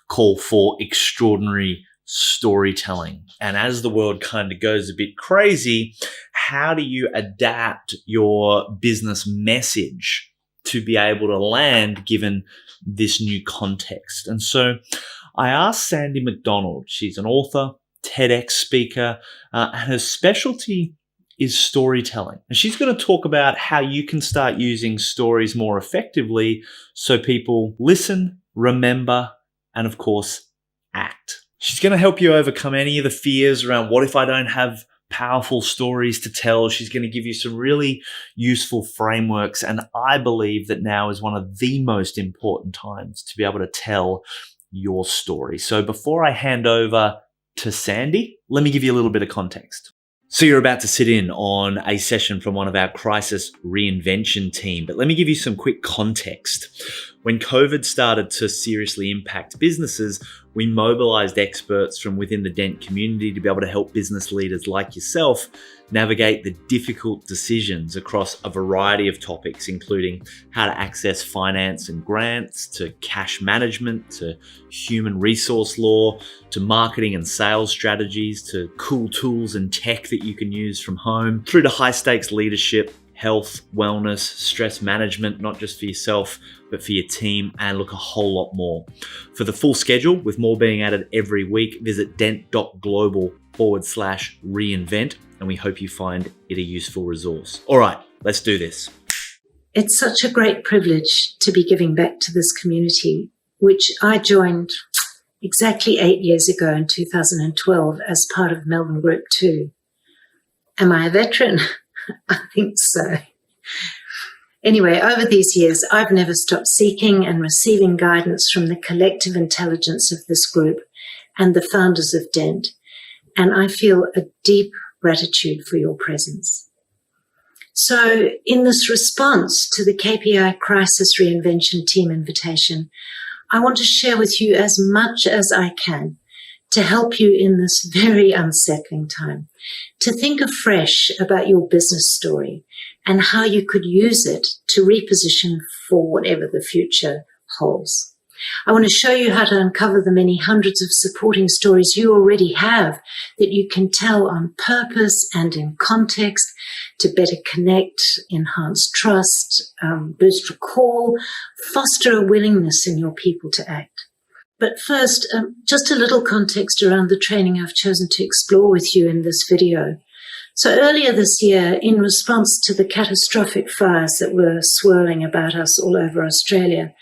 call for extraordinary storytelling. And as the world kind of goes a bit crazy, how do you adapt your business message to be able to land given this new context? And so I asked Sandy Mcdonald. She's an author, TEDx speaker, and her specialty is storytelling. And she's going to talk about how you can start using stories more effectively so people listen, remember, and of course, act. She's going to help you overcome any of the fears around what if I don't have powerful stories to tell. She's going to give you some really useful frameworks. And I believe that now is one of the most important times to be able to tell your story. So before I hand over to Sandy, let me give you a little bit of context. So you're about to sit in on a session from one of our crisis reinvention team, but let me give you some quick context. When COVID started to seriously impact businesses, we mobilized experts from within the Dent community to be able to help business leaders like yourself navigate the difficult decisions across a variety of topics, including how to access finance and grants, to cash management, to human resource law, to marketing and sales strategies, to cool tools and tech that you can use from home, through to high stakes leadership, health, wellness, stress management, not just for yourself, but for your team, and look, a whole lot more. For the full schedule, with more being added every week, visit dent.global/reinvent, and we hope you find it a useful resource. All right, let's do this. It's such a great privilege to be giving back to this community, which I joined exactly 8 years ago in 2012 as part of Melbourne Group 2. Am I a veteran? I think so. Anyway, over these years, I've never stopped seeking and receiving guidance from the collective intelligence of this group and the founders of Dent, and I feel a deep gratitude for your presence. So in this response to the KPI Crisis Reinvention Team invitation, I want to share with you as much as I can to help you in this very unsettling time, to think afresh about your business story and how you could use it to reposition for whatever the future holds. I want to show you how to uncover the many hundreds of supporting stories you already have that you can tell on purpose and in context to better connect, enhance trust, boost recall, foster a willingness in your people to act. But first, just a little context around the training I've chosen to explore with you in this video. So earlier this year, in response to the catastrophic fires that were swirling about us all over Australia,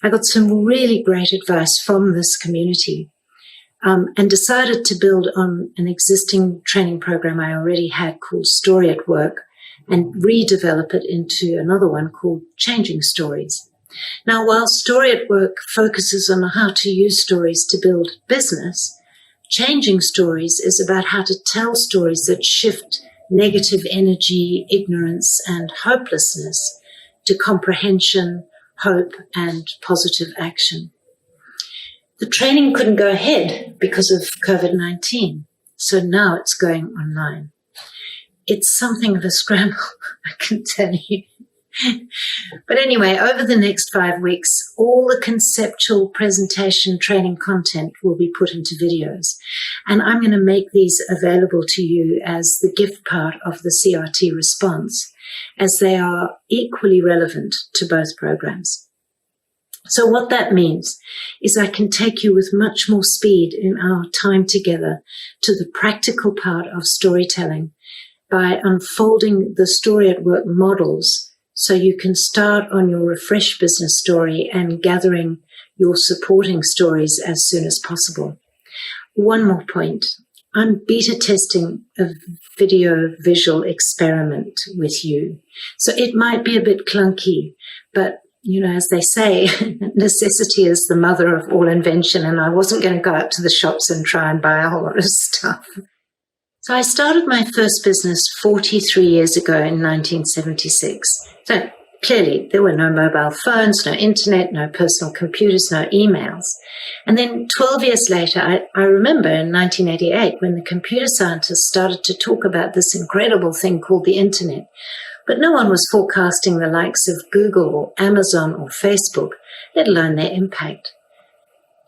I got some really great advice from this community and decided to build on an existing training program I already had called Story at Work and redevelop it into another one called Changing Stories. Now, while Story at Work focuses on how to use stories to build business, Changing Stories is about how to tell stories that shift negative energy, ignorance, and hopelessness to comprehension, hope, and positive action. The training couldn't go ahead because of COVID-19, so now it's going online. It's something of a scramble, I can tell you. But anyway, over the next 5 weeks, all the conceptual presentation training content will be put into videos. And I'm going to make these available to you as the gift part of the CRT response, as they are equally relevant to both programs. So what that means is I can take you with much more speed in our time together to the practical part of storytelling by unfolding the Story at Work models so you can start on your refreshed business story and gathering your supporting stories as soon as possible. One more point. I'm beta testing a video visual experiment with you. So it might be a bit clunky, but you know, as they say, necessity is the mother of all invention, and I wasn't going to go out to the shops and try and buy a whole lot of stuff. So I started my first business 43 years ago in 1976. So clearly there were no mobile phones, no internet, no personal computers, no emails. And then 12 years later, I remember in 1988 when the computer scientists started to talk about this incredible thing called the internet. But no one was forecasting the likes of Google or Amazon or Facebook, let alone their impact.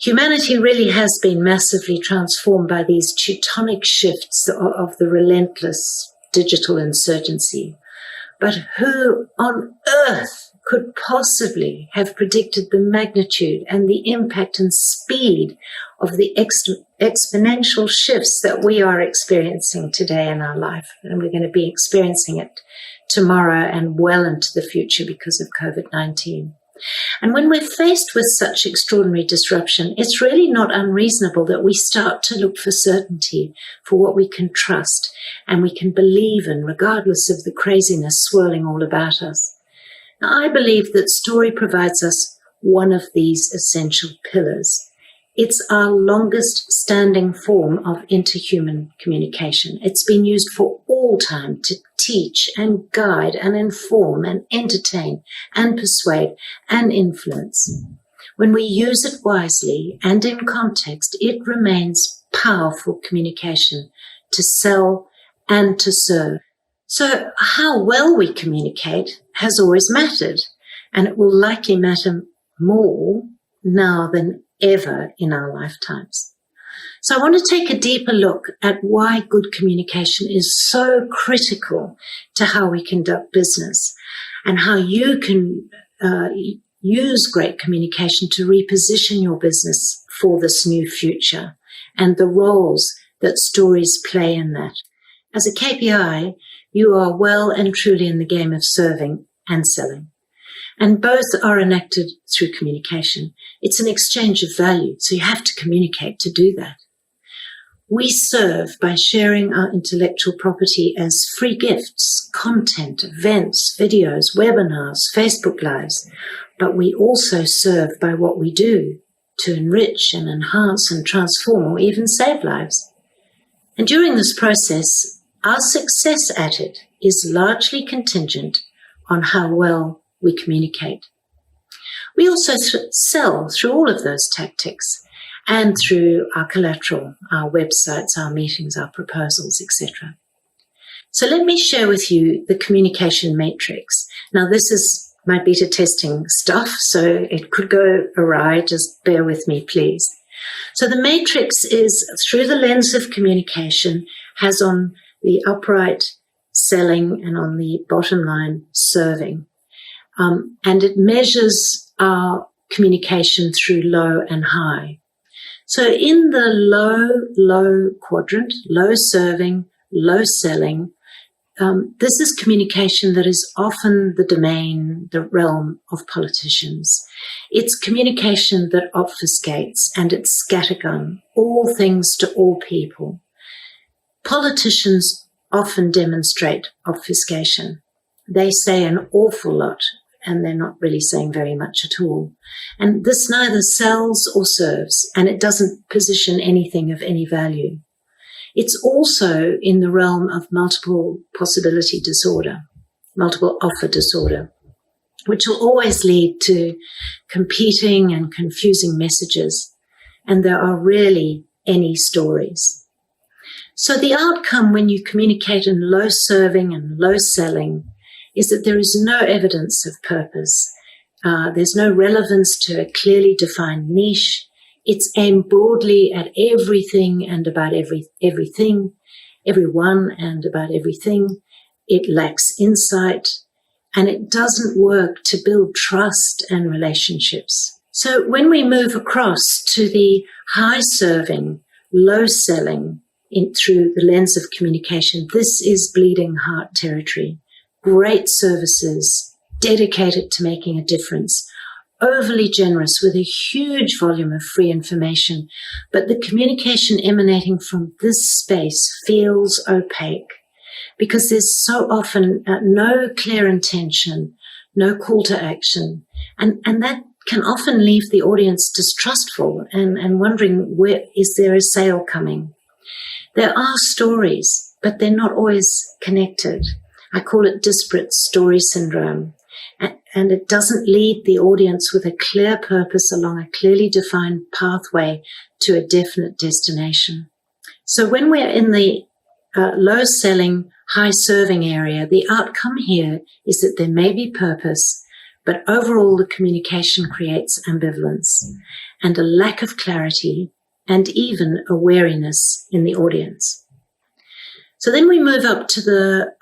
Humanity really has been massively transformed by these tectonic shifts of the relentless digital insurgency. But who on earth could possibly have predicted the magnitude and the impact and speed of the exponential shifts that we are experiencing today in our life? And we're going to be experiencing it tomorrow and well into the future because of COVID-19. And when we're faced with such extraordinary disruption, it's really not unreasonable that we start to look for certainty, for what we can trust and we can believe in, regardless of the craziness swirling all about us. Now, I believe that story provides us one of these essential pillars. It's our longest standing form of interhuman communication. It's been used for all time to teach and guide and inform and entertain and persuade and influence. When we use it wisely and in context, it remains powerful communication to sell and to serve. So how well we communicate has always mattered, and it will likely matter more now than ever in our lifetimes. So I want to take a deeper look at why good communication is so critical to how we conduct business and how you can use great communication to reposition your business for this new future and the roles that stories play in that. As a KPI, you are well and truly in the game of serving and selling. And both are enacted through communication. It's an exchange of value, so you have to communicate to do that. We serve by sharing our intellectual property as free gifts, content, events, videos, webinars, Facebook Lives. But we also serve by what we do to enrich and enhance and transform or even save lives. And during this process, our success at it is largely contingent on how well we communicate. We also sell through all of those tactics and through our collateral, our websites, our meetings, our proposals, etc. So let me share with you the communication matrix. Now, this is my beta testing stuff, so it could go awry. Just bear with me, please. So the matrix is through the lens of communication, has on the upright selling and on the bottom line serving. And it measures our communication through low and high. So in the low quadrant, low serving, low selling, this is communication that is often the domain, the realm of politicians. It's communication that obfuscates and it's scattergun, all things to all people. Politicians often demonstrate obfuscation. They say an awful lot, and they're not really saying very much at all. And this neither sells or serves, and it doesn't position anything of any value. It's also in the realm of multiple possibility disorder, multiple offer disorder, which will always lead to competing and confusing messages, and there are rarely any stories. So the outcome when you communicate in low serving and low selling is that there is no evidence of purpose. There's no relevance to a clearly defined niche. It's aimed broadly at everything and about everything, everyone and about everything. It lacks insight, and it doesn't work to build trust and relationships. So when we move across to the high serving, low selling through the lens of communication, this is bleeding heart territory. Great services, dedicated to making a difference, overly generous with a huge volume of free information, but the communication emanating from this space feels opaque because there's so often no clear intention, no call to action, and that can often leave the audience distrustful and wondering, where is there a sale coming? There are stories, but they're not always connected. I call it disparate story syndrome. And it doesn't lead the audience with a clear purpose along a clearly defined pathway to a definite destination. So when we're in the low selling, high serving area, the outcome here is that there may be purpose, but overall the communication creates ambivalence and a lack of clarity and even a wariness in the audience. So then we move up to the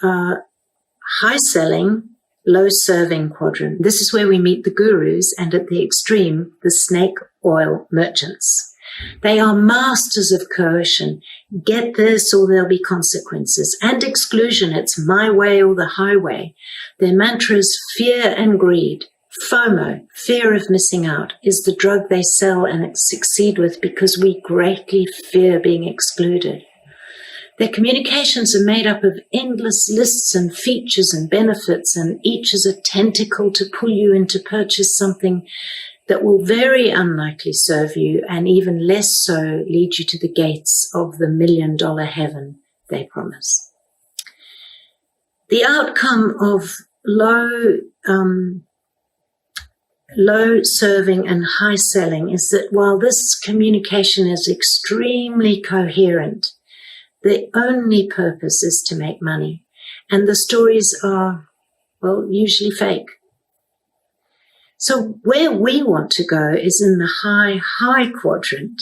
high selling, low serving quadrant. This is where we meet the gurus and at the extreme, the snake oil merchants. They are masters of coercion. Get this or there'll be consequences. And exclusion. It's my way or the highway. Their mantra is fear and greed. FOMO, fear of missing out, is the drug they sell and succeed with because we greatly fear being excluded. Their communications are made up of endless lists and features and benefits, and each is a tentacle to pull you in to purchase something that will very unlikely serve you and even less so lead you to the gates of the $1 million heaven they promise. The outcome of low serving and high selling is that while this communication is extremely coherent, the only purpose is to make money, and the stories are, well, usually fake. So where we want to go is in the high quadrant.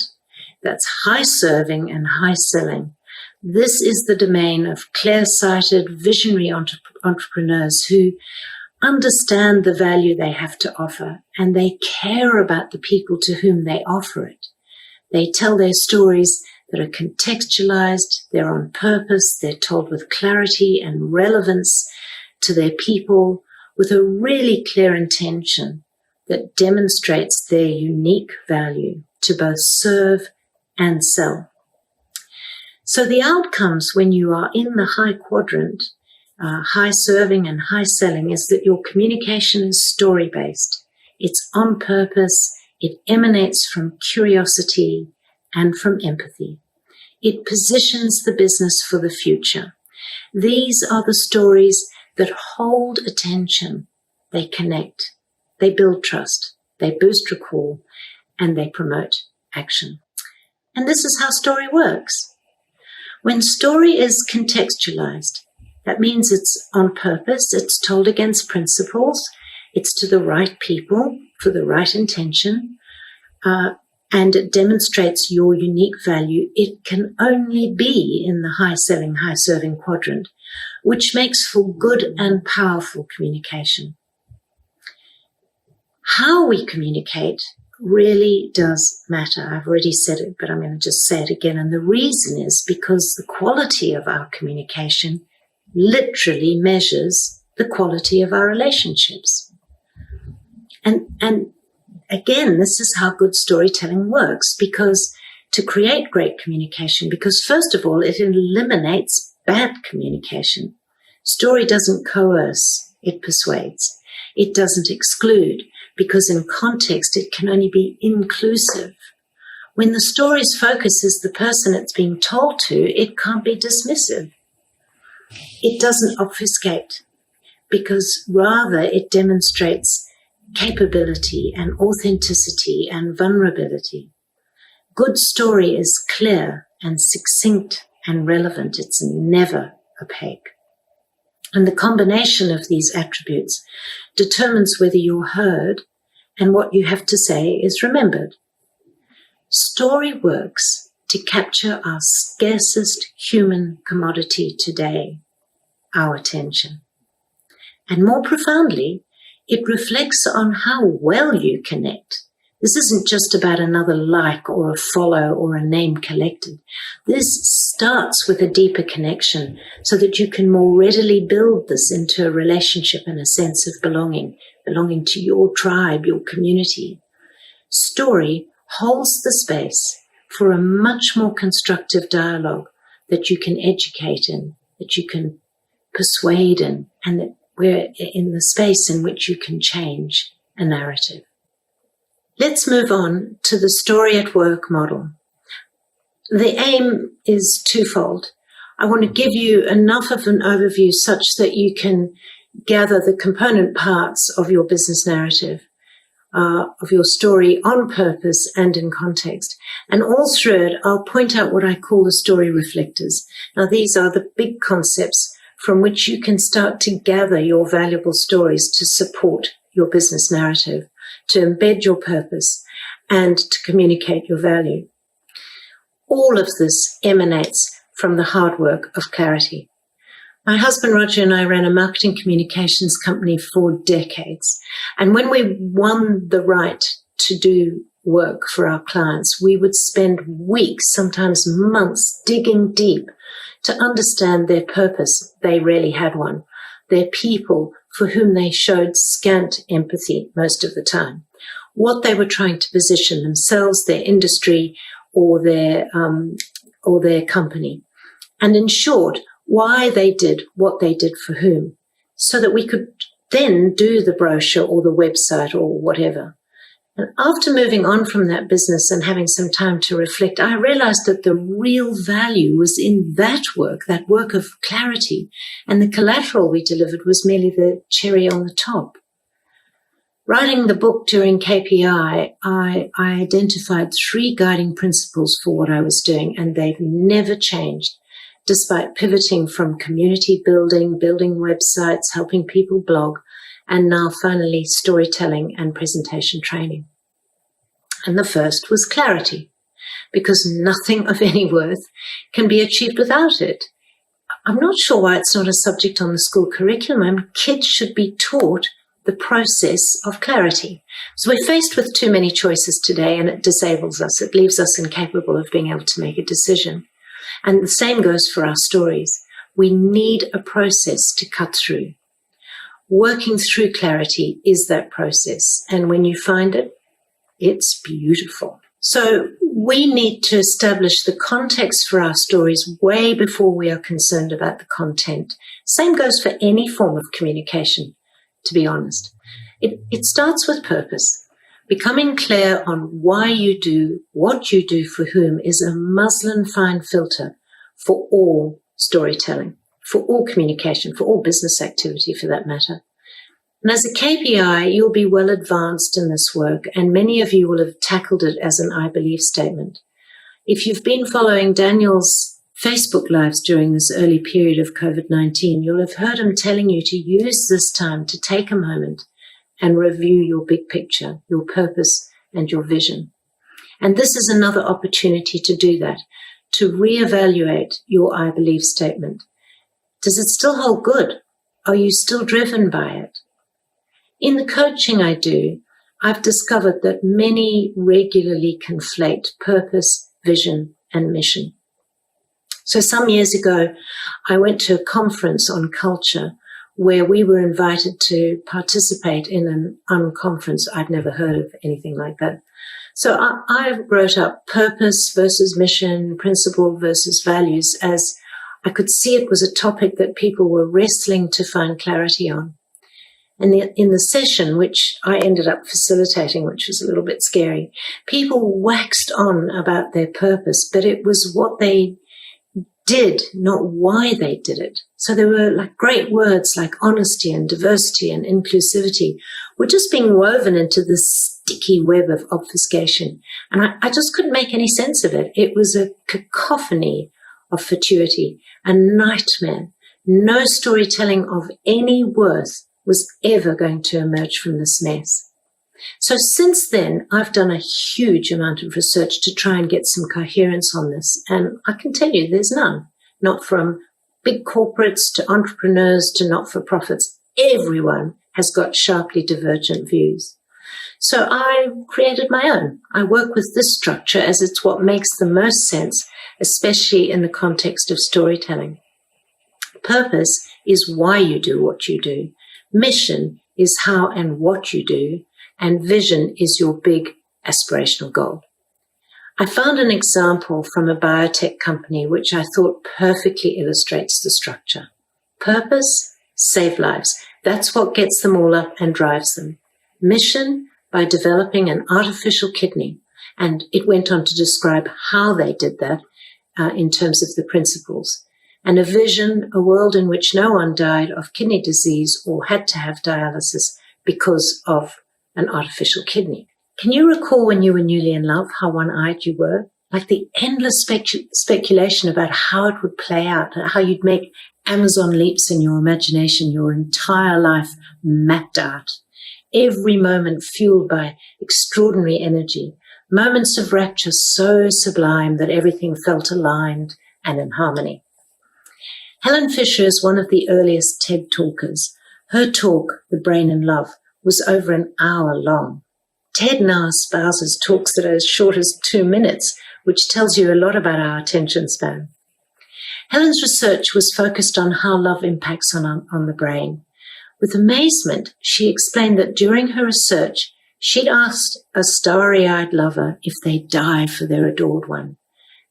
That's high serving and high selling. This is the domain of clear-sighted, visionary entrepreneurs who understand the value they have to offer, and they care about the people to whom they offer it. They tell their stories that are contextualized, they're on purpose, they're told with clarity and relevance to their people with a really clear intention that demonstrates their unique value to both serve and sell. So the outcomes when you are in the high quadrant, high serving and high selling, is that your communication is story-based. It's on purpose. It emanates from curiosity and from empathy. It positions the business for the future. These are the stories that hold attention. They connect. They build trust. They boost recall, and they promote action. And this is how story works. When story is contextualized, that means it's on purpose, it's told against principles, it's to the right people for the right intention, and it demonstrates your unique value. It can only be in the high selling, high serving quadrant, which makes for good and powerful communication. How we communicate really does matter. I've already said it, but I'm going to just say it again. And the reason is because the quality of our communication literally measures the quality of our relationships. And again, this is how good storytelling works, because to create great communication, because first of all, it eliminates bad communication. Story doesn't coerce, it persuades. It doesn't exclude, because in context, it can only be inclusive. When the story's focus is the person it's being told to, it can't be dismissive. It doesn't obfuscate, because rather it demonstrates capability and authenticity and vulnerability. Good story is clear and succinct and relevant. It's never opaque. And the combination of these attributes determines whether you're heard and what you have to say is remembered. Story works to capture our scarcest human commodity today, our attention. And more profoundly, it reflects on how well you connect. This isn't just about another like or a follow or a name collected. This starts with a deeper connection so that you can more readily build this into a relationship and a sense of belonging to your tribe, your community. Story holds the space for a much more constructive dialogue that you can educate in, that you can persuade in, and that we're in the space in which you can change a narrative. Let's move on to the story at work model. The aim is twofold. I want to give you enough of an overview such that you can gather the component parts of your business narrative, of your story on purpose and in context. And all through it, I'll point out what I call the story reflectors. Now, these are the big concepts from which you can start to gather your valuable stories to support your business narrative, to embed your purpose, and to communicate your value. All of this emanates from the hard work of clarity. My husband Roger and I ran a marketing communications company for decades. And when we won the right to do work for our clients, we would spend weeks, sometimes months, digging deep to understand their purpose. They rarely had one. Their people for whom they showed scant empathy most of the time. What they were trying to position themselves, their industry, or their company. And in short, why they did what they did for whom, so that we could then do the brochure or the website or whatever. And after moving on from that business and having some time to reflect, I realized that the real value was in that work of clarity, and the collateral we delivered was merely the cherry on the top. Writing the book during KPI, I identified 3 guiding principles for what I was doing, and they've never changed, despite pivoting from community building websites, helping people blog, and now finally storytelling and presentation training. And the first was clarity, because nothing of any worth can be achieved without it. I'm not sure why it's not a subject on the school curriculum. Kids should be taught the process of clarity. So we're faced with too many choices today, and it disables us. It leaves us incapable of being able to make a decision. And the same goes for our stories. We need a process to cut through. Working through clarity is that process. And when you find it, it's beautiful. So we need to establish the context for our stories way before we are concerned about the content. Same goes for any form of communication, to be honest. It starts with purpose. Becoming clear on why you do what you do for whom is a muslin fine filter for all storytelling, for all communication, for all business activity for that matter. And as a KPI, you'll be well advanced in this work, and many of you will have tackled it as an I believe statement. If you've been following Daniel's Facebook Lives during this early period of COVID-19, you'll have heard him telling you to use this time to take a moment and review your big picture, your purpose, and your vision. And this is another opportunity to do that, to reevaluate your I believe statement. Does it still hold good? Are you still driven by it? In the coaching I do, I've discovered that many regularly conflate purpose, vision, and mission. So some years ago, I went to a conference on culture where we were invited to participate in an unconference. I'd never heard of anything like that. So I wrote up purpose versus mission, principle versus values, as I could see it was a topic that people were wrestling to find clarity on. And in the session, which I ended up facilitating, which was a little bit scary, people waxed on about their purpose, but it was what they did, not why they did it. So there were like great words like honesty and diversity and inclusivity were just being woven into this sticky web of obfuscation. And I just couldn't make any sense of it. It was a cacophony of fatuity, a nightmare. No storytelling of any worth was ever going to emerge from this mess. So since then, I've done a huge amount of research to try and get some coherence on this. And I can tell you there's none, not from big corporates to entrepreneurs to not-for-profits. Everyone has got sharply divergent views. So I created my own. I work with this structure as it's what makes the most sense, especially in the context of storytelling. Purpose is why you do what you do. Mission is how and what you do, and vision is your big aspirational goal. I found an example from a biotech company which I thought perfectly illustrates the structure. Purpose, save lives. That's what gets them all up and drives them. Mission, by developing an artificial kidney. And it went on to describe how they did that in terms of the principles. And a vision, a world in which no one died of kidney disease or had to have dialysis because of an artificial kidney. Can you recall when you were newly in love how one-eyed you were? Like the endless speculation about how it would play out, how you'd make Amazon leaps in your imagination, your entire life mapped out. every moment fueled by extraordinary energy, moments of rapture so sublime that everything felt aligned and in harmony. Helen Fisher is one of the earliest TED talkers. Her talk, The Brain in Love, was over an hour long. TED now espouses talks that are as short as 2 minutes, which tells you a lot about our attention span. Helen's research was focused on how love impacts on the brain. With amazement, she explained that during her research, she'd asked a starry-eyed lover if they'd die for their adored one.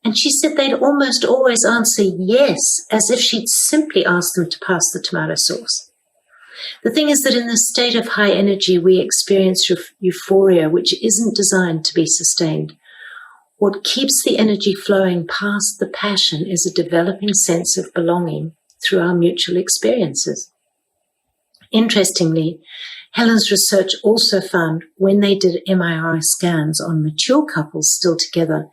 And she said they'd almost always answer yes, as if she'd simply asked them to pass the tomato sauce. The thing is that in the state of high energy, we experience euphoria, which isn't designed to be sustained. What keeps the energy flowing past the passion is a developing sense of belonging through our mutual experiences. Interestingly, Helen's research also found when they did MRI scans on mature couples still together,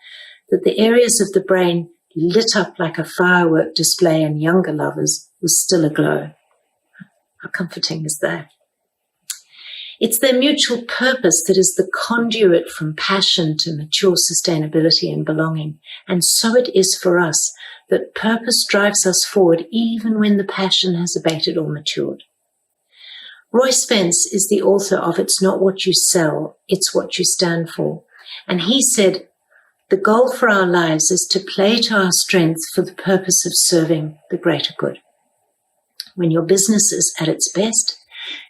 that the areas of the brain lit up like a firework display in younger lovers was still aglow. How comforting is that? It's their mutual purpose that is the conduit from passion to mature sustainability and belonging. And so it is for us, that purpose drives us forward even when the passion has abated or matured. Roy Spence is the author of It's Not What You Sell, It's What You Stand For. And he said, the goal for our lives is to play to our strengths for the purpose of serving the greater good. When your business is at its best,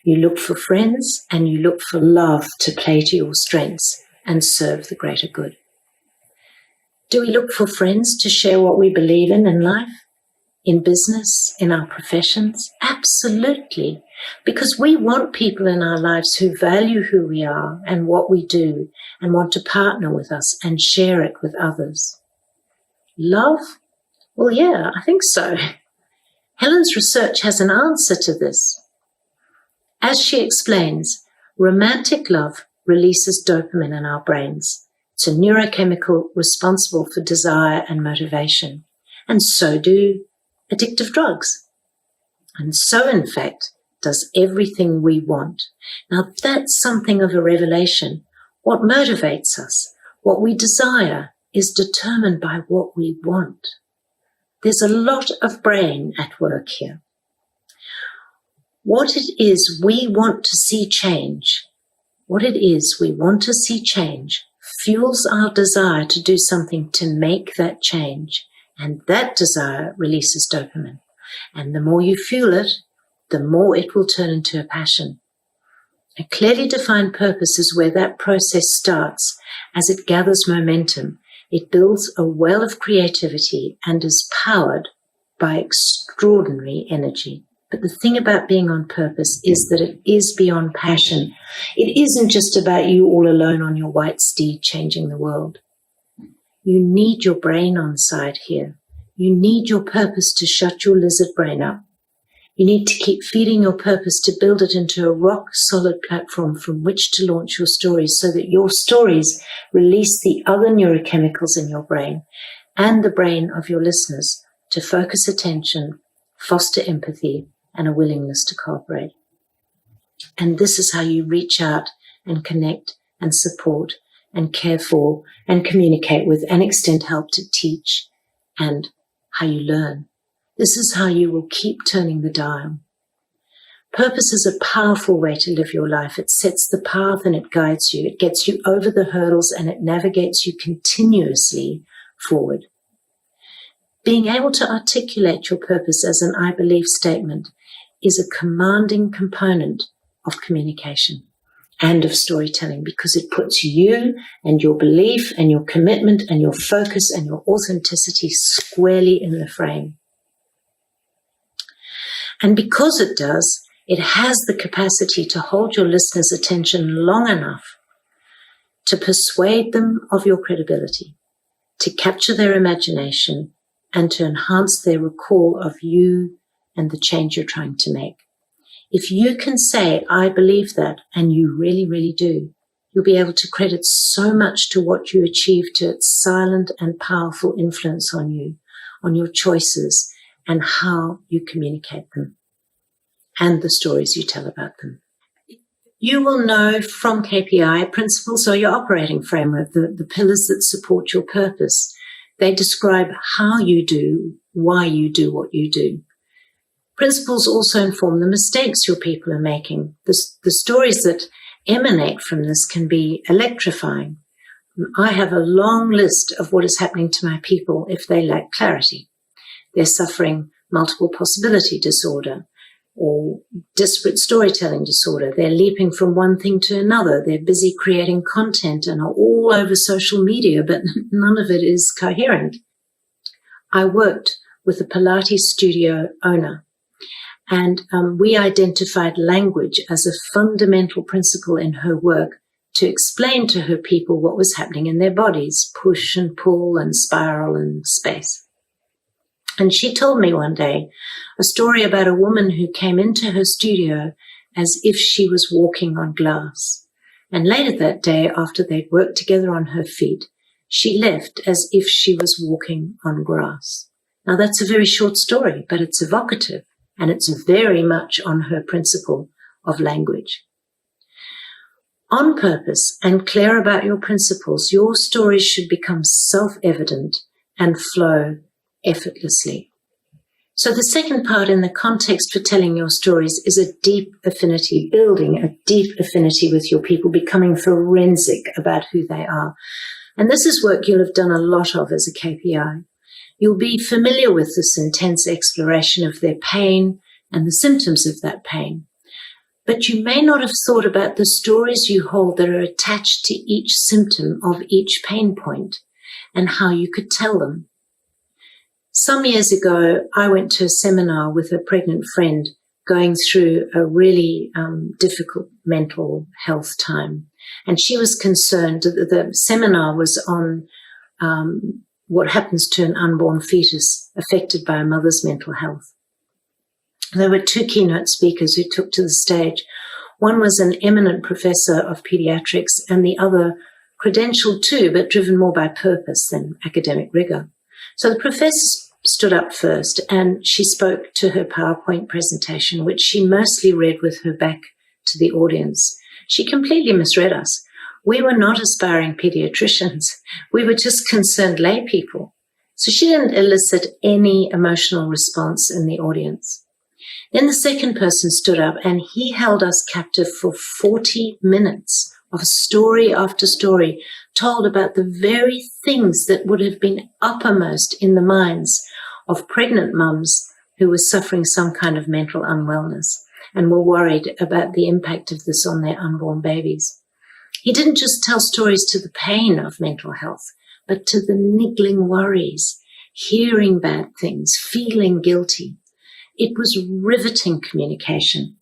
you look for friends and you look for love to play to your strengths and serve the greater good. Do we look for friends to share what we believe in life, in business, in our professions? Absolutely, because we want people in our lives who value who we are and what we do and want to partner with us and share it with others. Love? Well, yeah, I think so. Helen's research has an answer to this. As she explains, romantic love releases dopamine in our brains. It's a neurochemical responsible for desire and motivation, and so do addictive drugs. And so, in fact, does everything we want. Now, that's something of a revelation. What motivates us, what we desire, is determined by what we want. There's a lot of brain at work here. What it is we want to see change, fuels our desire to do something to make that change. And that desire releases dopamine. And the more you fuel it, the more it will turn into a passion. A clearly defined purpose is where that process starts. As it gathers momentum, it builds a well of creativity and is powered by extraordinary energy. But the thing about being on purpose is that it is beyond passion. It isn't just about you all alone on your white steed changing the world. You need your brain on side here. You need your purpose to shut your lizard brain up. You need to keep feeding your purpose to build it into a rock-solid platform from which to launch your stories so that your stories release the other neurochemicals in your brain and the brain of your listeners to focus attention, foster empathy, and a willingness to cooperate. And this is how you reach out and connect and support and care for and communicate with and extend help to teach, and how you learn. This is how you will keep turning the dial. Purpose is a powerful way to live your life. It sets the path and it guides you. It gets you over the hurdles and it navigates you continuously forward. Being able to articulate your purpose as an I believe statement is a commanding component of communication and of storytelling, because it puts you and your belief and your commitment and your focus and your authenticity squarely in the frame. And because it does, it has the capacity to hold your listeners' attention long enough to persuade them of your credibility, to capture their imagination, and to enhance their recall of you and the change you're trying to make. If you can say, I believe that, and you really, really do, you'll be able to credit so much to what you achieve to its silent and powerful influence on you, on your choices, and how you communicate them, and the stories you tell about them. You will know from KPI principles or your operating framework, the pillars that support your purpose. They describe how you do, why you do what you do. Principles also inform the mistakes your people are making. The stories that emanate from this can be electrifying. I have a long list of what is happening to my people if they lack clarity. They're suffering multiple possibility disorder or disparate storytelling disorder. They're leaping from one thing to another. They're busy creating content and are all over social media, but none of it is coherent. I worked with a Pilates studio owner, and we identified language as a fundamental principle in her work to explain to her people what was happening in their bodies, push and pull and spiral and space. And she told me one day a story about a woman who came into her studio as if she was walking on glass. And later that day, after they'd worked together on her feet, she left as if she was walking on grass. Now that's a very short story, but it's evocative, and it's very much on her principle of language. On purpose and clear about your principles, your stories should become self-evident and flow effortlessly. So the second part in the context for telling your stories is a deep affinity, building a deep affinity with your people, becoming forensic about who they are. And this is work you'll have done a lot of as a KPI. You'll be familiar with this intense exploration of their pain and the symptoms of that pain. But you may not have thought about the stories you hold that are attached to each symptom of each pain point and how you could tell them. Some years ago, I went to a seminar with a pregnant friend going through a really difficult mental health time. And she was concerned that the seminar was on what happens to an unborn fetus affected by a mother's mental health. There were two keynote speakers who took to the stage. One was an eminent professor of pediatrics and the other credentialed too, but driven more by purpose than academic rigor. So the professor stood up first and she spoke to her PowerPoint presentation, which she mostly read with her back to the audience. She completely misread us. We were not aspiring pediatricians. We were just concerned lay people. So she didn't elicit any emotional response in the audience. Then the second person stood up and he held us captive for 40 minutes of story after story told about the very things that would have been uppermost in the minds of pregnant mums who were suffering some kind of mental unwellness and were worried about the impact of this on their unborn babies. He didn't just tell stories to the pain of mental health, but to the niggling worries, hearing bad things, feeling guilty. It was riveting communication.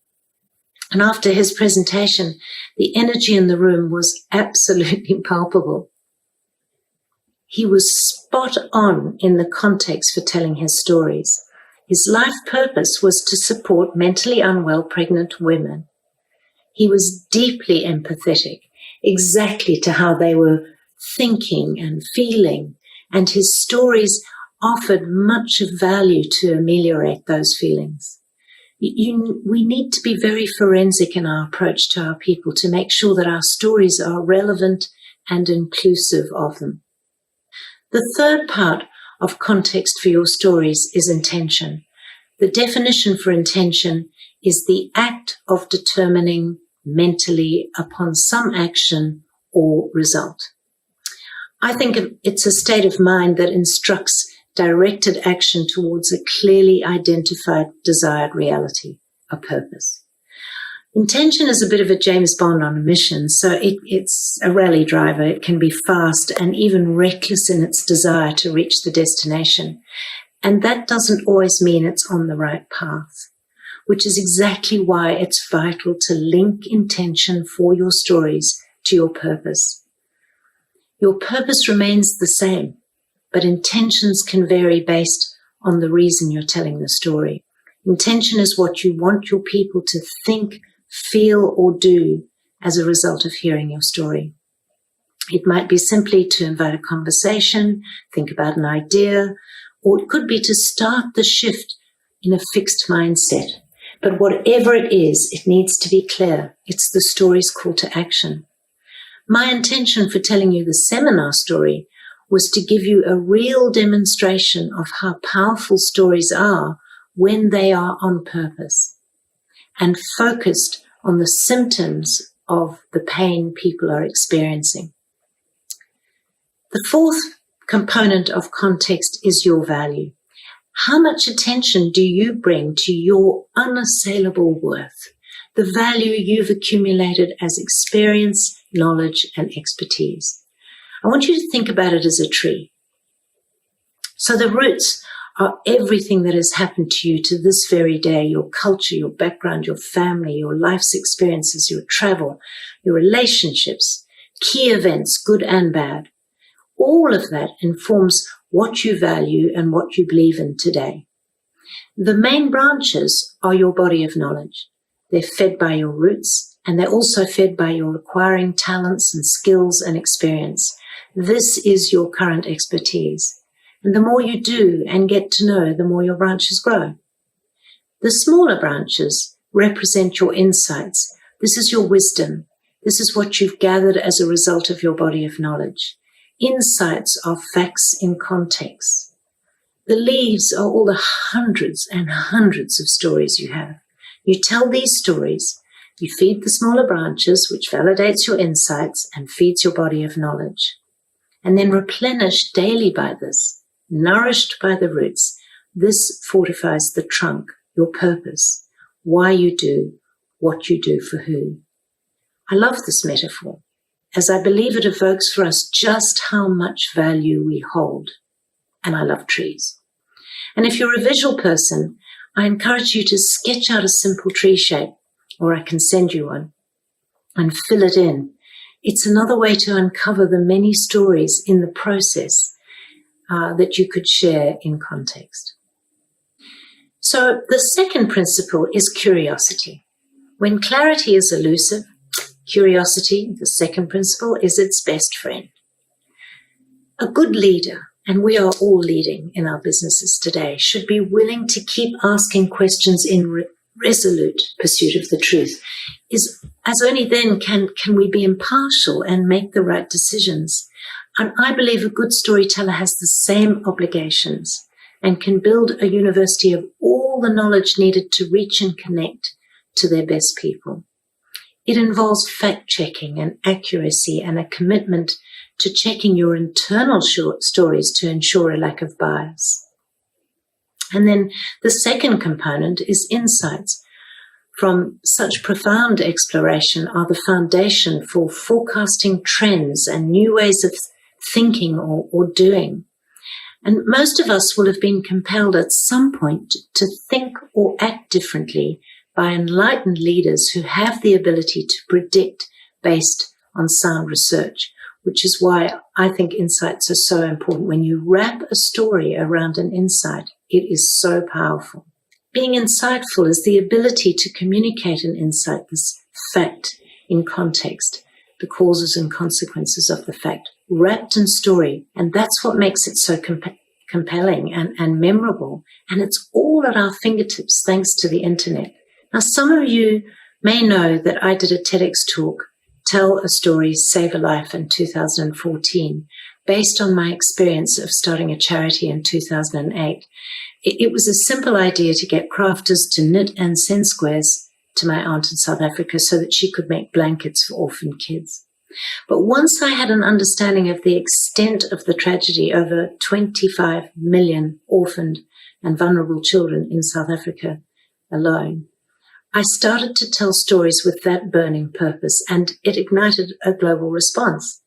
And after his presentation, the energy in the room was absolutely palpable. He was spot on in the context for telling his stories. His life purpose was to support mentally unwell pregnant women. He was deeply empathetic, exactly to how they were thinking and feeling, and his stories offered much of value to ameliorate those feelings. We need to be very forensic in our approach to our people to make sure that our stories are relevant and inclusive of them. The third part of context for your stories is intention. The definition for intention is the act of determining mentally upon some action or result. I think it's a state of mind that instructs directed action towards a clearly identified desired reality, a purpose. Intention is a bit of a James Bond on a mission, so it's a rally driver. It can be fast and even reckless in its desire to reach the destination. And that doesn't always mean it's on the right path, which is exactly why it's vital to link intention for your stories to your purpose. Your purpose remains the same, but intentions can vary based on the reason you're telling the story. Intention is what you want your people to think, feel, or do as a result of hearing your story. It might be simply to invite a conversation, think about an idea, or it could be to start the shift in a fixed mindset. But whatever it is, it needs to be clear. It's the story's call to action. My intention for telling you the seminar story was to give you a real demonstration of how powerful stories are when they are on purpose and focused on the symptoms of the pain people are experiencing. The fourth component of context is your value. How much attention do you bring to your unassailable worth, the value you've accumulated as experience, knowledge, and expertise? I want you to think about it as a tree. So the roots are everything that has happened to you to this very day, your culture, your background, your family, your life's experiences, your travel, your relationships, key events, good and bad. All of that informs what you value and what you believe in today. The main branches are your body of knowledge. They're fed by your roots, and they're also fed by your acquiring talents and skills and experience. This is your current expertise. And the more you do and get to know, the more your branches grow. The smaller branches represent your insights. This is your wisdom. This is what you've gathered as a result of your body of knowledge. Insights are facts in context. The leaves are all the hundreds and hundreds of stories you have. You tell these stories, you feed the smaller branches, which validates your insights and feeds your body of knowledge. And then replenish daily by this, nourished by the roots. This fortifies the trunk, your purpose, why you do what you do for who. I love this metaphor, as I believe it evokes for us just how much value we hold. And I love trees. And if you're a visual person, I encourage you to sketch out a simple tree shape, or I can send you one, and fill it in. It's another way to uncover the many stories in the process that you could share in context. So the second principle is curiosity. When clarity is elusive, curiosity, the second principle, is its best friend. A good leader, and we are all leading in our businesses today, should be willing to keep asking questions in resolute pursuit of the truth. As only then can we be impartial and make the right decisions. And I believe a good storyteller has the same obligations and can build a university of all the knowledge needed to reach and connect to their best people. It involves fact-checking and accuracy and a commitment to checking your internal stories to ensure a lack of bias. And then the second component is insights. From such profound exploration are the foundation for forecasting trends and new ways of thinking or doing. And most of us will have been compelled at some point to think or act differently by enlightened leaders who have the ability to predict based on sound research, which is why I think insights are so important. When you wrap a story around an insight, it is so powerful. Being insightful is the ability to communicate an insight, this fact in context, the causes and consequences of the fact, wrapped in story. And that's what makes it so compelling and memorable. And it's all at our fingertips thanks to the internet. Now, some of you may know that I did a TEDx talk, Tell a Story, Save a Life, in 2014, based on my experience of starting a charity in 2008. It was a simple idea to get crafters to knit and send squares to my aunt in South Africa so that she could make blankets for orphan kids. But once I had an understanding of the extent of the tragedy, over 25 million orphaned and vulnerable children in South Africa alone, I started to tell stories with that burning purpose, and it ignited a global response.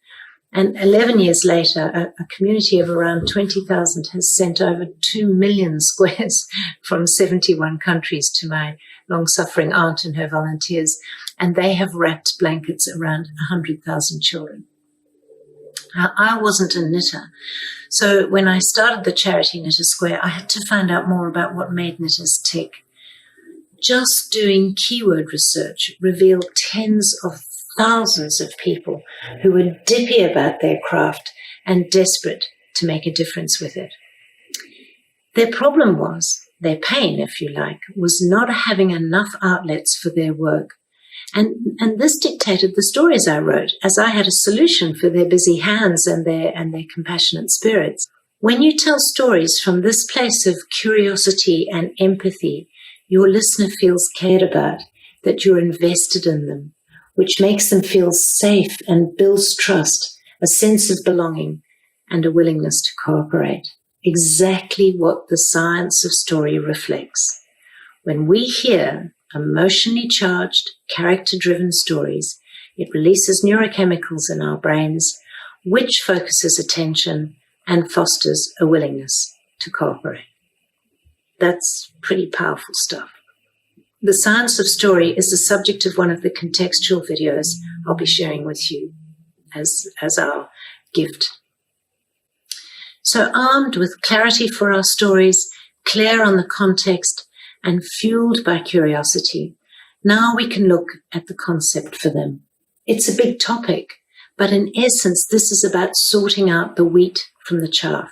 And 11 years later, a community of around 20,000 has sent over 2 million squares from 71 countries to my long-suffering aunt and her volunteers, and they have wrapped blankets around 100,000 children. Now, I wasn't a knitter, so when I started the charity Knit a Square, I had to find out more about what made knitters tick. Just doing keyword research revealed tens of thousands of people who were dippy about their craft and desperate to make a difference with it. Their problem was their pain, if you like, was not having enough outlets for their work. And this dictated the stories I wrote, as I had a solution for their busy hands and their compassionate spirits. When you tell stories from this place of curiosity and empathy, your listener feels cared about, that you're invested in them, which makes them feel safe and builds trust, a sense of belonging, and a willingness to cooperate. Exactly what the science of story reflects. When we hear emotionally charged, character-driven stories, it releases neurochemicals in our brains, which focuses attention and fosters a willingness to cooperate. That's pretty powerful stuff. The science of story is the subject of one of the contextual videos I'll be sharing with you as our gift. So armed with clarity for our stories, clear on the context, and fueled by curiosity, now we can look at the concept for them. It's a big topic, but in essence, this is about sorting out the wheat from the chaff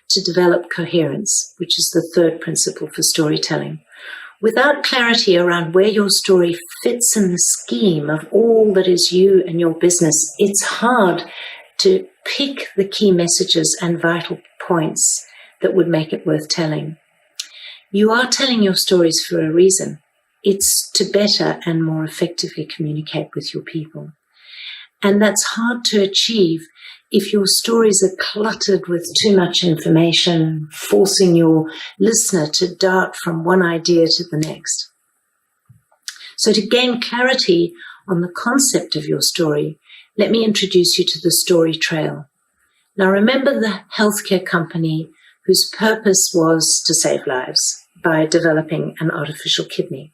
to develop coherence, which is the third principle for storytelling. Without clarity around where your story fits in the scheme of all that is you and your business, it's hard to pick the key messages and vital points that would make it worth telling. You are telling your stories for a reason. It's to better and more effectively communicate with your people. And that's hard to achieve if your stories are cluttered with too much information, forcing your listener to dart from one idea to the next. So to gain clarity on the concept of your story, let me introduce you to the story trail. Now remember the healthcare company whose purpose was to save lives by developing an artificial kidney.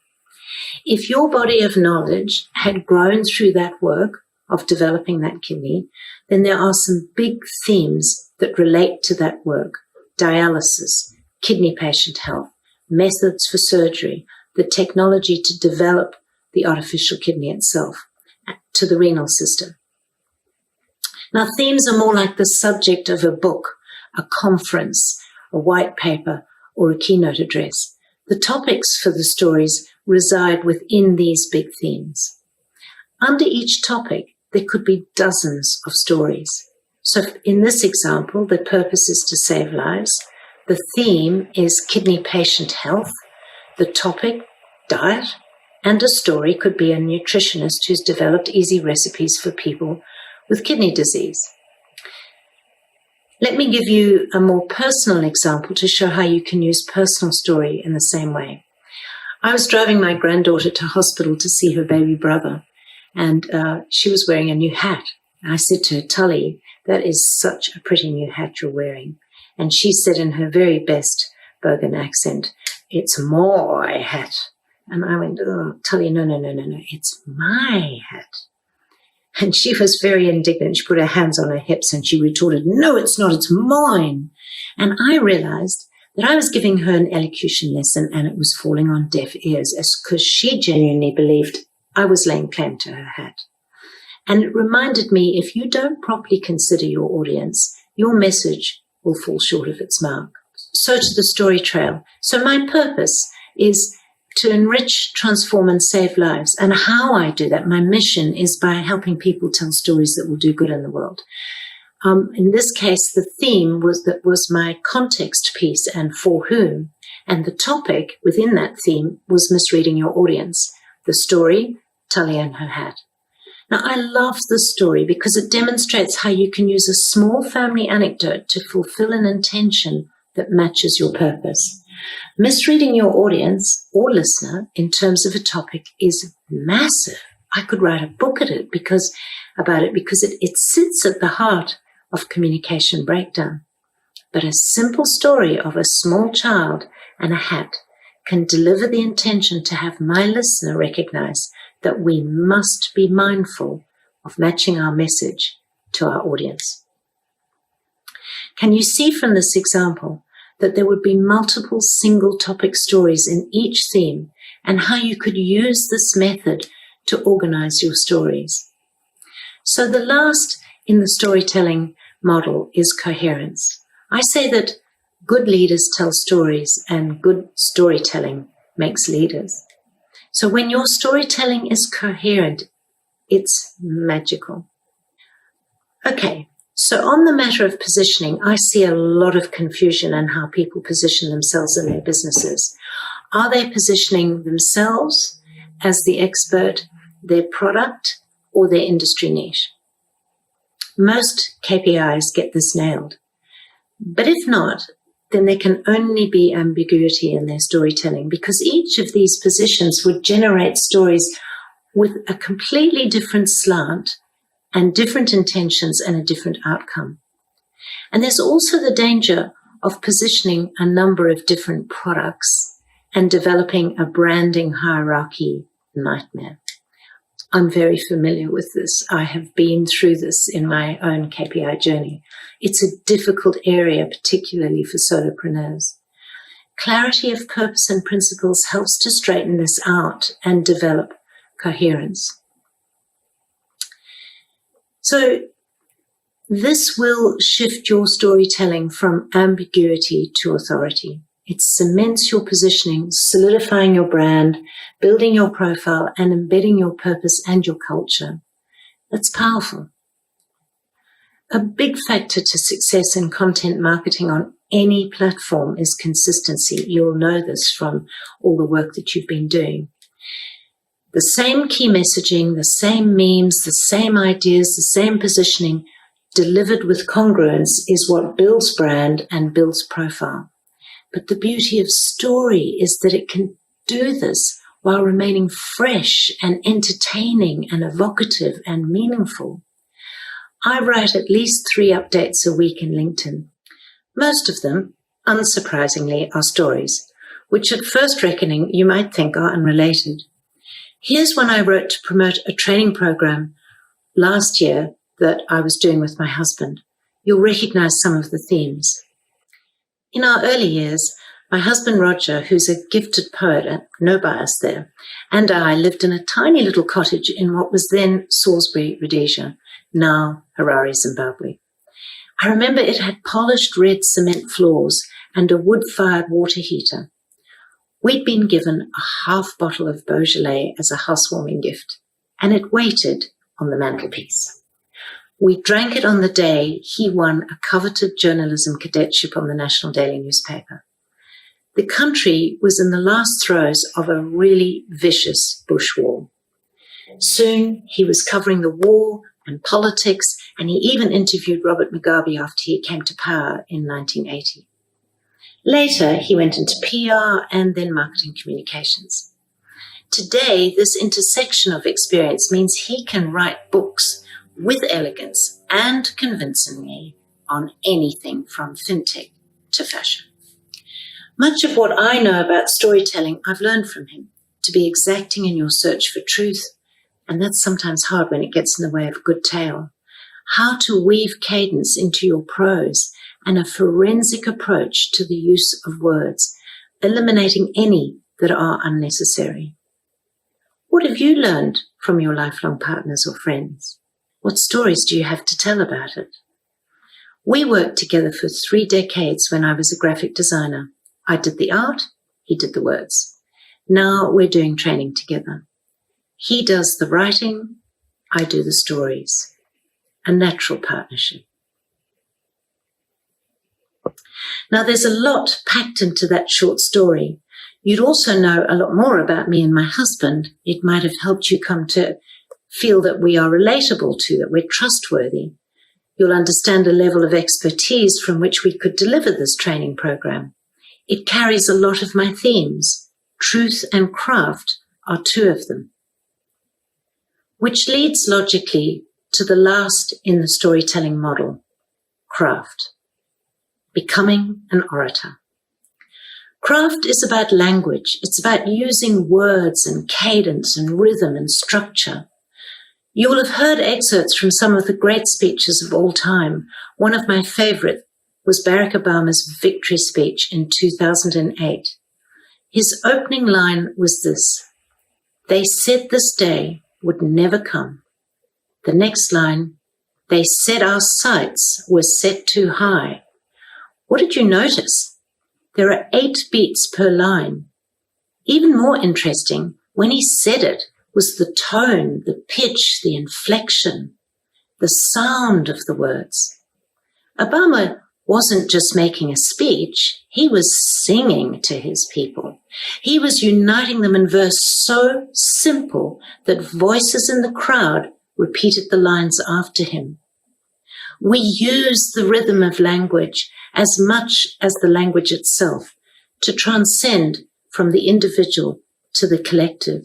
If your body of knowledge had grown through that work of developing that kidney, then there are some big themes that relate to that work: dialysis, kidney patient health, methods for surgery, the technology to develop the artificial kidney itself, to the renal system. Now, themes are more like the subject of a book, a conference, a white paper, or a keynote address. The topics for the stories reside within these big themes. Under each topic, there could be dozens of stories. So in this example, the purpose is to save lives. The theme is kidney patient health. The topic, diet. And a story could be a nutritionist who's developed easy recipes for people with kidney disease. Let me give you a more personal example to show how you can use personal story in the same way. I was driving my granddaughter to hospital to see her baby brother, and she was wearing a new hat. I said to her, "Tully, that is such a pretty new hat you're wearing." And she said in her very best Bergen accent, "It's my hat." And I went, "Oh, Tully, no, it's my hat." And she was very indignant. She put her hands on her hips and she retorted, "No, it's not, it's mine." And I realized that I was giving her an elocution lesson and it was falling on deaf ears because she genuinely believed I was laying claim to her hat. And it reminded me, if you don't properly consider your audience, your message will fall short of its mark. So to the story trail. So my purpose is to enrich, transform, and save lives. And how I do that, my mission is by helping people tell stories that will do good in the world. In this case, the theme was my context piece and for whom. And the topic within that theme was misreading your audience. The story, Tully and her hat. Now, I love this story because it demonstrates how you can use a small family anecdote to fulfill an intention that matches your purpose. Misreading your audience or listener in terms of a topic is massive. I could write a book about it because it sits at the heart of communication breakdown. But a simple story of a small child and a hat can deliver the intention to have my listener recognize that we must be mindful of matching our message to our audience. Can you see from this example that there would be multiple single topic stories in each theme and how you could use this method to organize your stories? So the last in the storytelling model is coherence. I say that Good leaders tell stories, and good storytelling makes leaders. So when your storytelling is coherent, it's magical. Okay, so on the matter of positioning, I see a lot of confusion in how people position themselves in their businesses. Are they positioning themselves as the expert, their product, or their industry niche? Most KPIs get this nailed. But if not, then there can only be ambiguity in their storytelling, because each of these positions would generate stories with a completely different slant and different intentions and a different outcome. And there's also the danger of positioning a number of different products and developing a branding hierarchy nightmare. I'm very familiar with this. I have been through this in my own KPI journey. It's a difficult area, particularly for solopreneurs. Clarity of purpose and principles helps to straighten this out and develop coherence. So this will shift your storytelling from ambiguity to authority. It cements your positioning, solidifying your brand, building your profile, and embedding your purpose and your culture. That's powerful. A big factor to success in content marketing on any platform is consistency. You'll know this from all the work that you've been doing. The same key messaging, the same memes, the same ideas, the same positioning delivered with congruence is what builds brand and builds profile. But the beauty of story is that it can do this while remaining fresh and entertaining and evocative and meaningful. I write at least 3 updates a week in LinkedIn. Most of them, unsurprisingly, are stories, which at first reckoning you might think are unrelated. Here's one I wrote to promote a training program last year that I was doing with my husband. You'll recognize some of the themes. In our early years, my husband Roger, who's a gifted poet, no bias there, and I lived in a tiny little cottage in what was then Salisbury, Rhodesia, now Harare, Zimbabwe. I remember it had polished red cement floors and a wood-fired water heater. We'd been given a half bottle of Beaujolais as a housewarming gift, and it waited on the mantelpiece. We drank it on the day he won a coveted journalism cadetship on the National Daily newspaper. The country was in the last throes of a really vicious bush war. Soon he was covering the war and politics, and he even interviewed Robert Mugabe after he came to power in 1980. Later, he went into PR and then marketing communications. Today, this intersection of experience means he can write books with elegance and convincingly on anything from fintech to fashion. Much of what I know about storytelling, I've learned from him, to be exacting in your search for truth, and that's sometimes hard when it gets in the way of a good tale. How to weave cadence into your prose and a forensic approach to the use of words, eliminating any that are unnecessary. What have you learned from your lifelong partners or friends? What stories do you have to tell about it? We worked together for 3 decades when I was a graphic designer. I did the art, he did the words. Now we're doing training together. He does the writing, I do the stories. A natural partnership. Now there's a lot packed into that short story. You'd also know a lot more about me and my husband. It might have helped you come to feel that we are relatable to, that we're trustworthy. You'll understand a level of expertise from which we could deliver this training program. It carries a lot of my themes. Truth and craft are 2 of them. Which leads logically to the last in the storytelling model, craft. Becoming an orator. Craft is about language. It's about using words and cadence and rhythm and structure. You will have heard excerpts from some of the great speeches of all time. One of my favorite was Barack Obama's victory speech in 2008. His opening line was this: "They said this day would never come." The next line, "They said our sights were set too high." What did you notice? There are 8 beats per line. Even more interesting, when he said it, was the tone, the pitch, the inflection, the sound of the words. Obama wasn't just making a speech, he was singing to his people. He was uniting them in verse so simple that voices in the crowd repeated the lines after him. We use the rhythm of language as much as the language itself to transcend from the individual to the collective.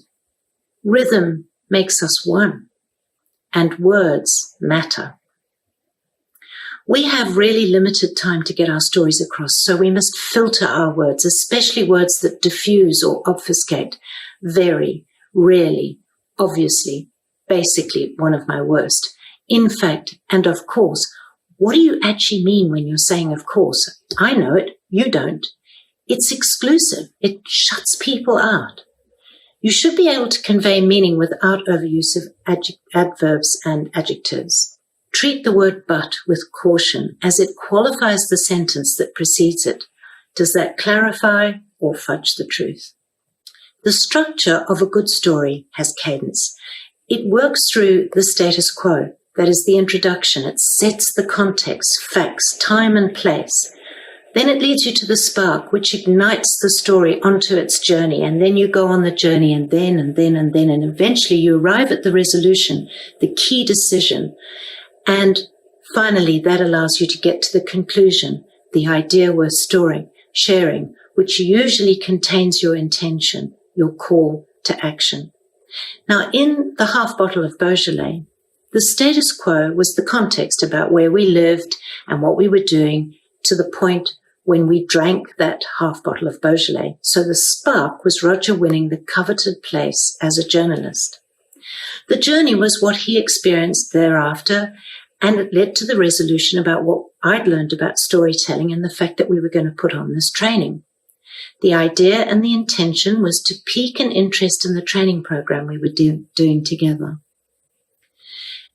Rhythm makes us one, and words matter. We have really limited time to get our stories across, so we must filter our words, especially words that diffuse or obfuscate. Very, rarely, obviously, basically one of my worst. In fact, and of course, what do you actually mean when you're saying of course? I know it, you don't. It's exclusive. It shuts people out. You should be able to convey meaning without overuse of adverbs and adjectives. Treat the word but with caution, as it qualifies the sentence that precedes it. Does that clarify or fudge the truth? The structure of a good story has cadence. It works through the status quo, that is the introduction. It sets the context, facts, time and place. Then it leads you to the spark, which ignites the story onto its journey. And then you go on the journey and then, and eventually you arrive at the resolution, the key decision. And finally, that allows you to get to the conclusion, the idea worth sharing, which usually contains your intention, your call to action. Now, in the half bottle of Beaujolais, the status quo was the context about where we lived and what we were doing to the point when we drank that half bottle of Beaujolais. So the spark was Roger winning the coveted place as a journalist. The journey was what he experienced thereafter, and it led to the resolution about what I'd learned about storytelling and the fact that we were going to put on this training. The idea and the intention was to pique an interest in the training program we were doing together.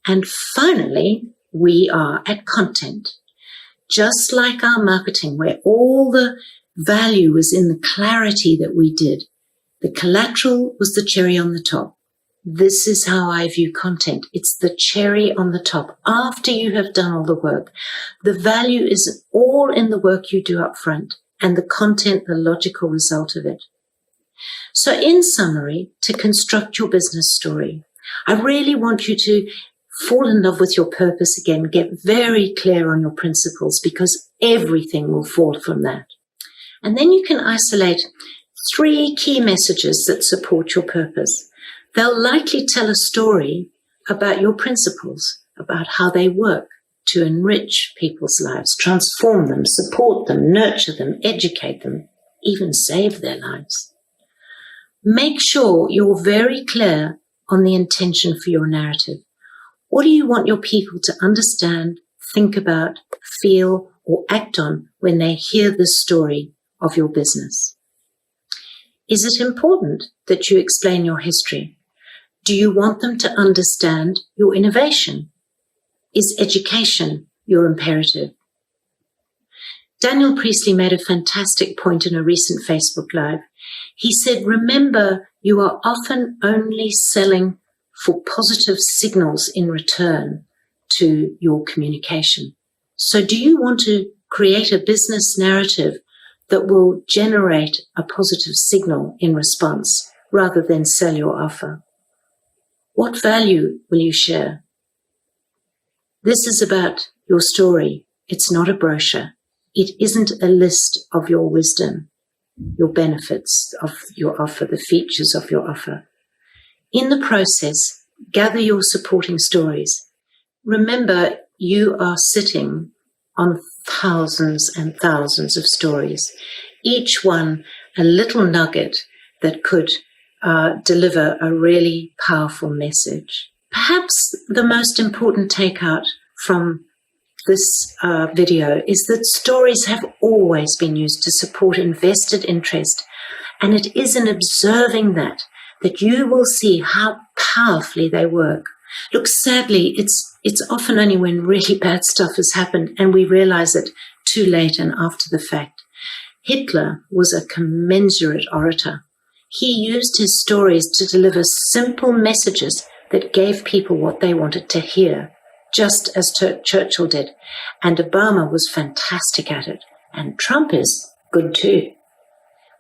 And finally, we are at content. Just like our marketing, where all the value was in the clarity that we did, the collateral was the cherry on the top. This is how I view content. It's the cherry on the top after you have done all the work. The value is all in the work you do up front, and the content, the logical result of it. So in summary, to construct your business story, I really want you to fall in love with your purpose again, get very clear on your principles, because everything will fall from that. And then you can isolate 3 key messages that support your purpose. They'll likely tell a story about your principles, about how they work to enrich people's lives, transform them, support them, nurture them, educate them, even save their lives. Make sure you're very clear on the intention for your narrative. What do you want your people to understand, think about, feel, or act on when they hear the story of your business? Is it important that you explain your history? Do you want them to understand your innovation? Is education your imperative? Daniel Priestley made a fantastic point in a recent Facebook Live. He said, remember, you are often only selling for positive signals in return to your communication. So do you want to create a business narrative that will generate a positive signal in response rather than sell your offer? What value will you share? This is about your story. It's not a brochure. It isn't a list of your wisdom, your benefits of your offer, the features of your offer. In the process, gather your supporting stories. Remember, you are sitting on thousands and thousands of stories, each one a little nugget that could deliver a really powerful message. Perhaps the most important takeout from this video is that stories have always been used to support invested interest, and it is in observing that you will see how powerfully they work. Look, sadly, it's often only when really bad stuff has happened and we realize it too late and after the fact. Hitler was a commensurate orator. He used his stories to deliver simple messages that gave people what they wanted to hear, just as Churchill did. And Obama was fantastic at it. And Trump is good too.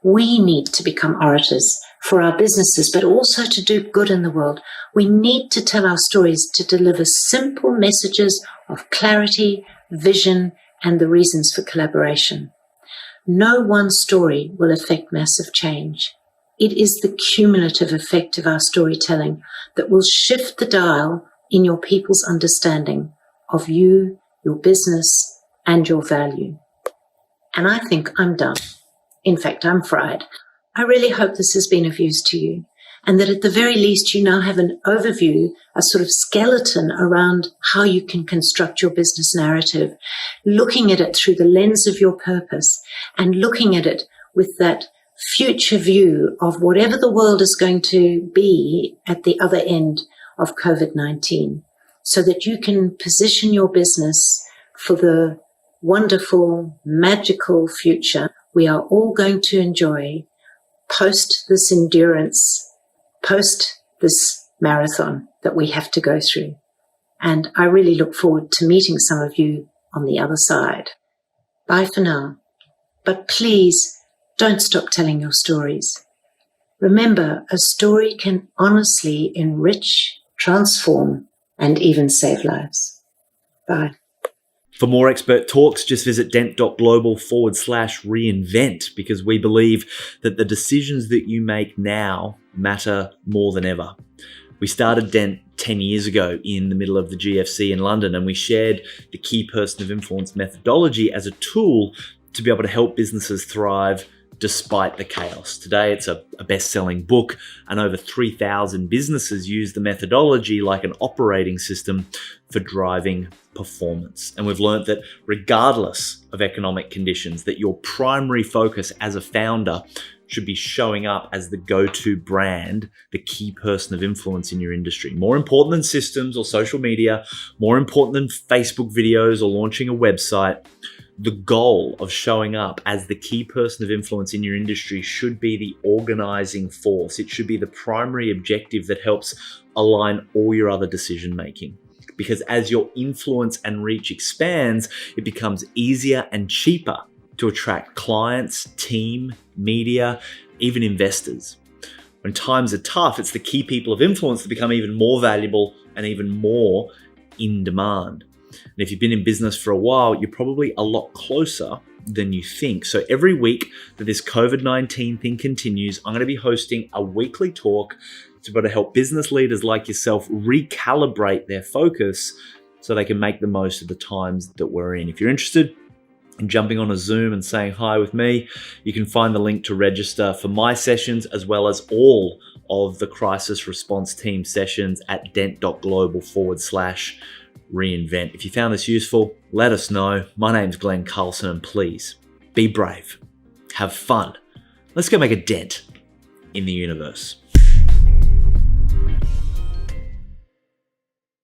We need to become orators for our businesses, but also to do good in the world. We need to tell our stories to deliver simple messages of clarity, vision, and the reasons for collaboration. No one story will affect massive change. It is the cumulative effect of our storytelling that will shift the dial in your people's understanding of you, your business, and your value. And I think I'm done. In fact, I'm fried. I really hope this has been of use to you, and that at the very least you now have an overview, a sort of skeleton around how you can construct your business narrative, looking at it through the lens of your purpose and looking at it with that future view of whatever the world is going to be at the other end of COVID-19, so that you can position your business for the wonderful, magical future we are all going to enjoy post this endurance, post this marathon that we have to go through. And I really look forward to meeting some of you on the other side. Bye for now. But please don't stop telling your stories. Remember, a story can honestly enrich, transform, and even save lives. Bye. For more expert talks, just visit dent.global/reinvent, because we believe that the decisions that you make now matter more than ever. We started Dent 10 years ago in the middle of the GFC in London, and we shared the key person of influence methodology as a tool to be able to help businesses thrive despite the chaos. Today, it's a best-selling book, and over 3,000 businesses use the methodology like an operating system for driving performance. And we've learned that regardless of economic conditions, that your primary focus as a founder should be showing up as the go-to brand, the key person of influence in your industry. More important than systems or social media, more important than Facebook videos or launching a website, the goal of showing up as the key person of influence in your industry should be the organizing force. It should be the primary objective that helps align all your other decision making. Because as your influence and reach expands, it becomes easier and cheaper to attract clients, team, media, even investors. When times are tough, it's the key people of influence that become even more valuable and even more in demand. And if you've been in business for a while, you're probably a lot closer than you think. So every week that this COVID-19 thing continues, I'm going to be hosting a weekly talk to be able to help business leaders like yourself recalibrate their focus so they can make the most of the times that we're in. If you're interested in jumping on a Zoom and saying hi with me, you can find the link to register for my sessions as well as all of the crisis response team sessions at dent.global/reinvent. If you found this useful, let us know. My name's Glenn Carlson, and please be brave, have fun. Let's go make a dent in the universe.